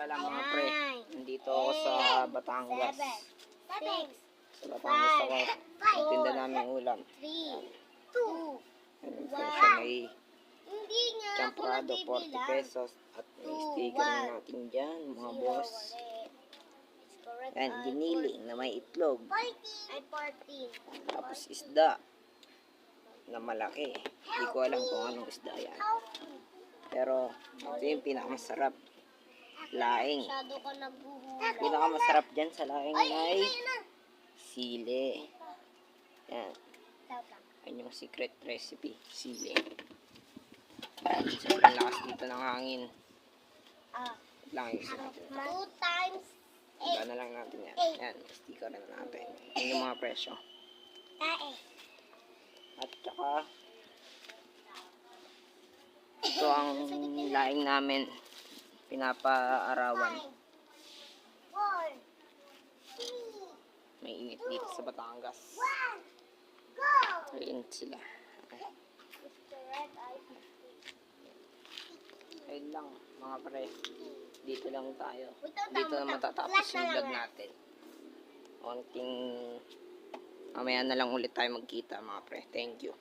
pala mga pre, nandito ako sa Batangas. 6, Sa Batangas ako, tinda namin ulam. 3, 2, Sa may hindi nga ako champorado, 40 nagbibilang. pesos. At may sticker na natin dyan, mga boss. It's correct. Yan, giniling na may itlog. 14. Ay, 14. Tapos isda na malaki. Hindi ko alam kung anong isda yan. Pero ito yung pinakamasarap. Laing. Masyado ka naghuhula. Pinakamasarap dyan sa laing ay sili. Yan. Yan yung secret recipe. Sili. Sobrang lakas dito ng hangin. Lang yung isa natin. 2 times Iba na lang natin yan. Yan. Sticker na natin. Yan yung mga presyo. At saka ito ang laing namin. Pinapaarawan. 4, 3, May init dito sa Batangas. 1, go! Ayun sila. Ayun lang mga pre. Dito lang tayo. Dito na matatapos yung vlog natin. Konting mamaya na lang ulit tayo magkita mga pre. Thank you.